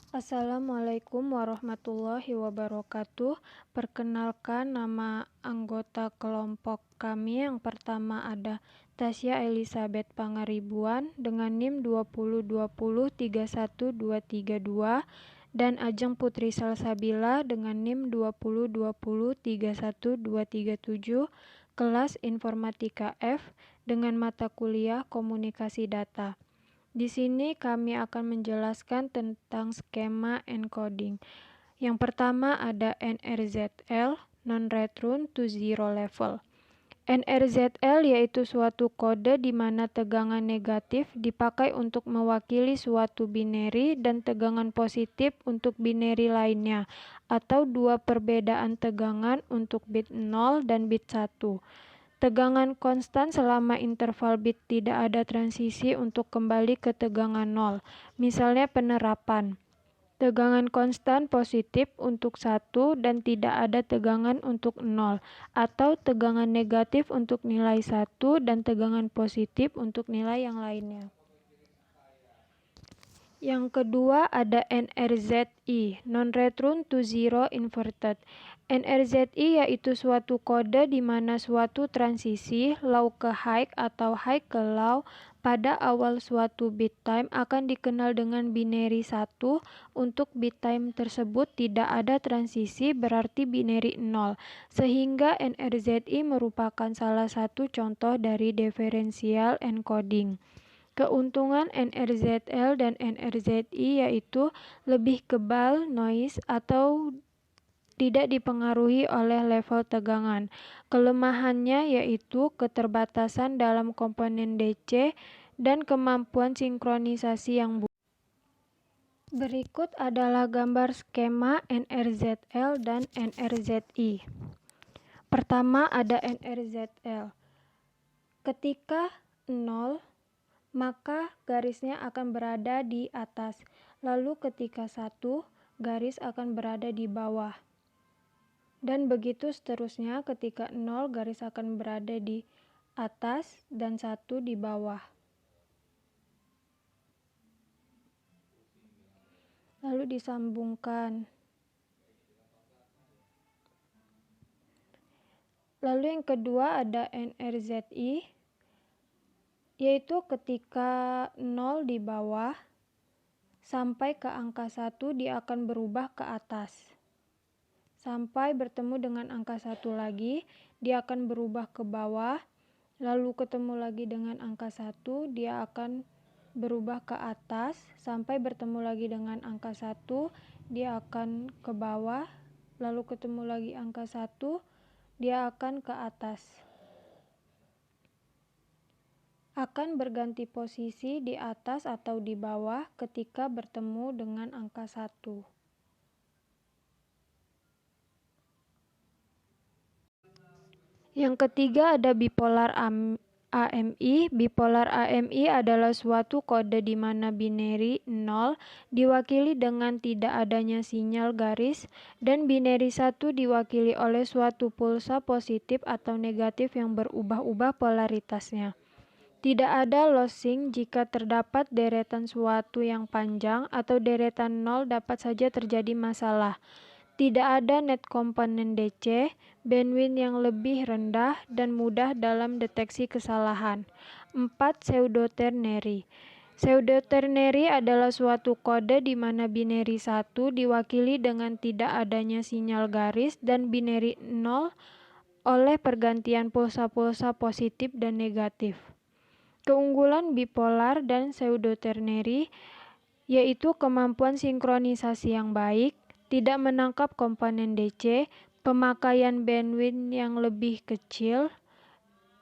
Assalamualaikum warahmatullahi wabarakatuh. Perkenalkan, nama anggota kelompok kami yang pertama ada Tasya Elizabeth Pangaribuan dengan NIM 202031232 dan Ajeng Putri Salsabila dengan NIM 202031237 kelas Informatika F dengan mata kuliah Komunikasi Data. Di sini kami akan menjelaskan tentang skema encoding. Yang pertama ada NRZL, Non-Return to Zero Level. NRZL yaitu suatu kode di mana tegangan negatif dipakai untuk mewakili suatu binary dan tegangan positif untuk binary lainnya, atau dua perbedaan tegangan untuk bit 0 dan bit 1. Tegangan konstan selama interval bit tidak ada transisi untuk kembali ke tegangan 0. Misalnya penerapan. Tegangan konstan positif untuk 1 dan tidak ada tegangan untuk 0. Atau tegangan negatif untuk nilai 1 dan tegangan positif untuk nilai yang lainnya. Yang kedua ada NRZI, Non-Return to Zero Inverted. NRZI yaitu suatu kode di mana suatu transisi low ke high atau high ke low pada awal suatu bit time akan dikenal dengan binary 1. Untuk bit time tersebut tidak ada transisi, berarti binary 0. Sehingga NRZI merupakan salah satu contoh dari differential encoding. Keuntungan NRZL dan NRZI yaitu lebih kebal noise atau tidak dipengaruhi oleh level tegangan. Kelemahannya yaitu keterbatasan dalam komponen DC dan kemampuan sinkronisasi yang buruk. Berikut adalah gambar skema NRZL dan NRZI. Pertama ada NRZL. Ketika 0, maka garisnya akan berada di atas. Lalu ketika 1, garis akan berada di bawah. Dan begitu seterusnya, ketika 0, garis akan berada di atas dan 1 di bawah. Lalu disambungkan. Lalu yang kedua ada NRZI, yaitu ketika 0 di bawah sampai ke angka 1 dia akan berubah ke atas. Sampai bertemu dengan angka 1 lagi, dia akan berubah ke bawah. Lalu ketemu lagi dengan angka 1, dia akan berubah ke atas. Sampai bertemu lagi dengan angka 1, dia akan ke bawah. Lalu ketemu lagi angka 1, dia akan ke atas. Akan berganti posisi di atas atau di bawah ketika bertemu dengan angka 1. Yang ketiga ada bipolar AMI. Bipolar AMI adalah suatu kode di mana binary 0 diwakili dengan tidak adanya sinyal garis dan binary 1 diwakili oleh suatu pulsa positif atau negatif yang berubah-ubah polaritasnya. Tidak ada losing jika terdapat deretan suatu yang panjang atau deretan 0 dapat saja terjadi masalah. Tidak ada net komponen DC, bandwidth yang lebih rendah dan mudah dalam deteksi kesalahan. 4. Pseudo-ternary. Pseudo-ternary adalah suatu kode di mana binary 1 diwakili dengan tidak adanya sinyal garis dan binary 0 oleh pergantian pulsa-pulsa positif dan negatif. Keunggulan bipolar dan pseudo-ternary yaitu kemampuan sinkronisasi yang baik, tidak menangkap komponen DC, pemakaian bandwidth yang lebih kecil,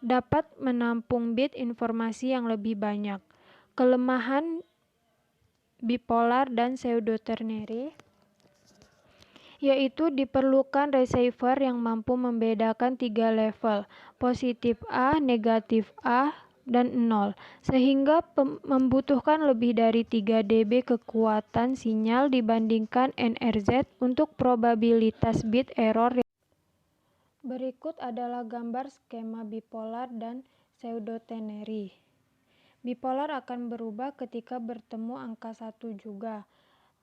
dapat menampung bit informasi yang lebih banyak. Kelemahan bipolar dan pseudo-ternary yaitu diperlukan receiver yang mampu membedakan 3 level, positif A, negatif A, dan 0, sehingga membutuhkan lebih dari 3 dB kekuatan sinyal dibandingkan NRZ untuk probabilitas bit error. Berikut adalah gambar skema bipolar dan pseudo-ternary. Bipolar akan berubah ketika bertemu angka 1 juga.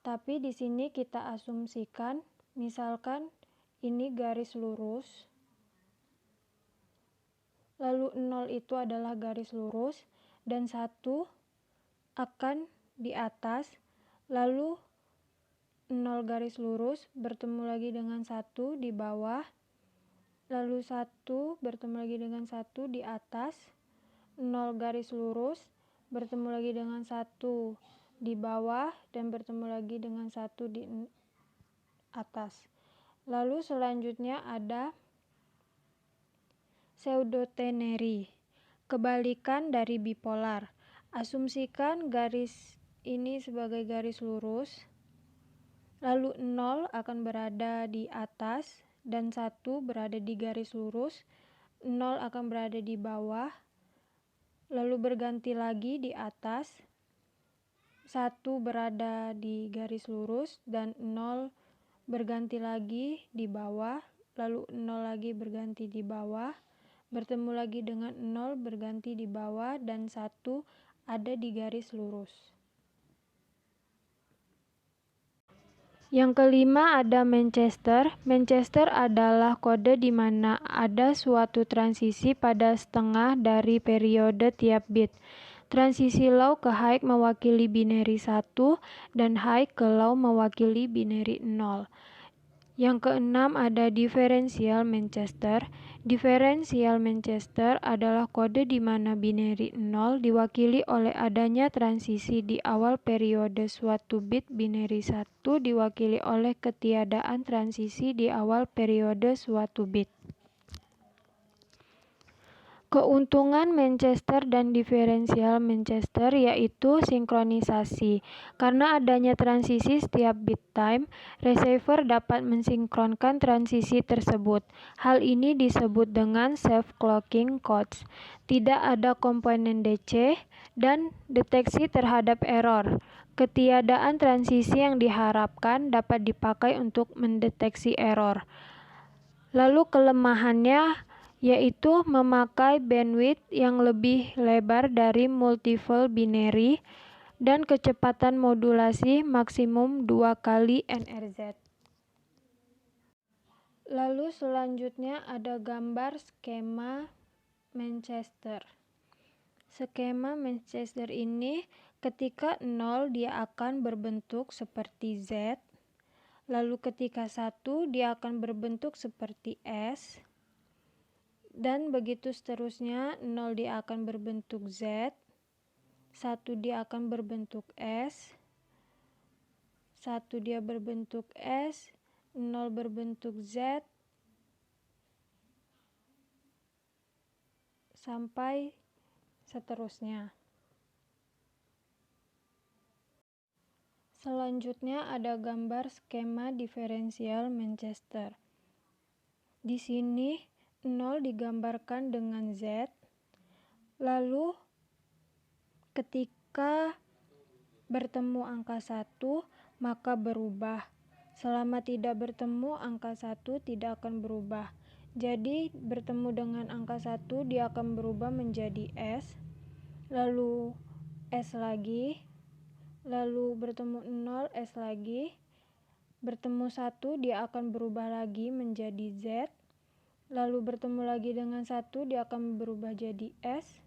Tapi di sini kita asumsikan, misalkan ini garis lurus, lalu 0 itu adalah garis lurus, dan 1 akan di atas, lalu 0 garis lurus bertemu lagi dengan 1 di bawah, lalu 1 bertemu lagi dengan 1 di atas, 0 garis lurus bertemu lagi dengan 1 di bawah, dan bertemu lagi dengan 1 di atas. Lalu selanjutnya ada pseudoteneri, kebalikan dari bipolar. Asumsikan garis ini sebagai garis lurus, lalu 0 akan berada di atas, dan 1 berada di garis lurus, 0 akan berada di bawah, lalu berganti lagi di atas, 1 berada di garis lurus, dan 0 berganti lagi di bawah, lalu 0 lagi berganti di bawah, bertemu lagi dengan 0 berganti di bawah, dan 1 ada di garis lurus. Yang kelima ada Manchester. Manchester adalah kode di mana ada suatu transisi pada setengah dari periode tiap bit. Transisi low ke high mewakili binary 1 dan high ke low mewakili binary 0. Yang keenam ada diferensial Manchester. Diferensial Manchester adalah kode di mana binary 0 diwakili oleh adanya transisi di awal periode suatu bit, binary 1 diwakili oleh ketiadaan transisi di awal periode suatu bit. Keuntungan Manchester dan diferensial Manchester yaitu sinkronisasi. Karena adanya transisi setiap bit time, receiver dapat mensinkronkan transisi tersebut. Hal ini disebut dengan self-clocking codes. Tidak ada komponen DC dan deteksi terhadap error. Ketiadaan transisi yang diharapkan dapat dipakai untuk mendeteksi error. Lalu kelemahannya yaitu memakai bandwidth yang lebih lebar dari multiple binary dan kecepatan modulasi maksimum 2 kali NRZ. Lalu selanjutnya ada gambar skema Manchester. Skema Manchester ini ketika 0 dia akan berbentuk seperti Z, lalu ketika 1 dia akan berbentuk seperti S, dan begitu seterusnya. 0 dia akan berbentuk Z, 1 dia akan berbentuk S, 1 dia berbentuk S, 0 berbentuk Z, sampai seterusnya. Selanjutnya ada gambar skema diferensial Manchester. Di sini 0 digambarkan dengan Z, lalu ketika bertemu angka 1 maka berubah. Selama tidak bertemu angka 1 tidak akan berubah. Jadi bertemu dengan angka 1 dia akan berubah menjadi S, lalu S lagi, lalu bertemu 0 S lagi, bertemu 1 dia akan berubah lagi menjadi Z, lalu bertemu lagi dengan 1 dia akan berubah jadi S,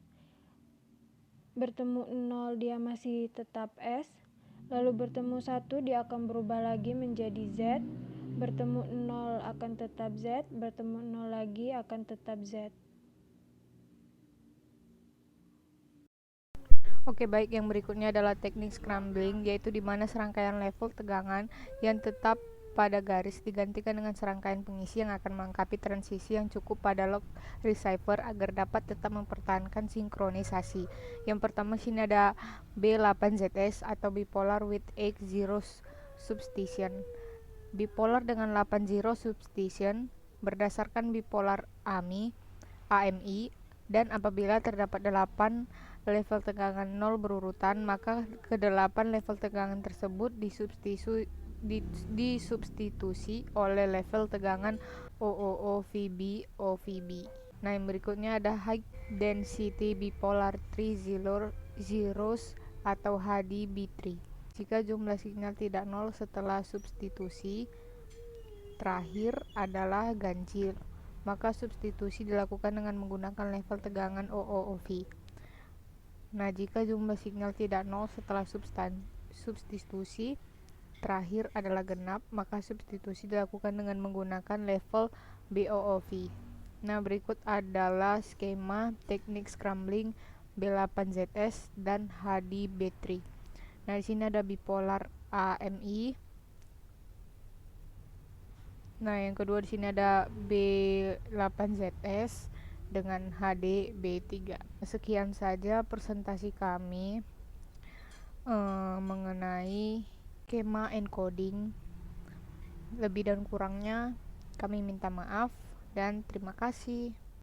bertemu 0 dia masih tetap S, lalu bertemu 1 dia akan berubah lagi menjadi Z, bertemu 0 akan tetap Z, bertemu 0 lagi akan tetap Z. Oke, baik, yang berikutnya adalah teknik scrambling, yaitu di mana serangkaian level tegangan yang tetap pada garis digantikan dengan serangkaian pengisi yang akan melengkapi transisi yang cukup pada lock receiver agar dapat tetap mempertahankan sinkronisasi. Yang pertama sini ada B8ZS atau bipolar with X0 substitution. Bipolar dengan 80 substitution berdasarkan bipolar AMI, dan apabila terdapat 8 level tegangan 0 berurutan, maka ke-8 level tegangan tersebut disubstitusi oleh level tegangan OVB. Nah, yang berikutnya ada high density bipolar 3 zeros atau HDB3. Jika jumlah sinyal tidak nol setelah substitusi terakhir adalah ganjil, maka substitusi dilakukan dengan menggunakan level tegangan OOV. Nah, jika jumlah sinyal tidak nol setelah substitusi terakhir adalah genap, maka substitusi dilakukan dengan menggunakan level BOOV. Nah, berikut adalah skema teknik scrambling B8ZS dan HDB3. Nah, di sini ada bipolar AMI. Nah, yang kedua di sini ada B8ZS dengan HDB3. Sekian saja presentasi kami mengenai skema encoding. Lebih dan kurangnya kami minta maaf dan terima kasih.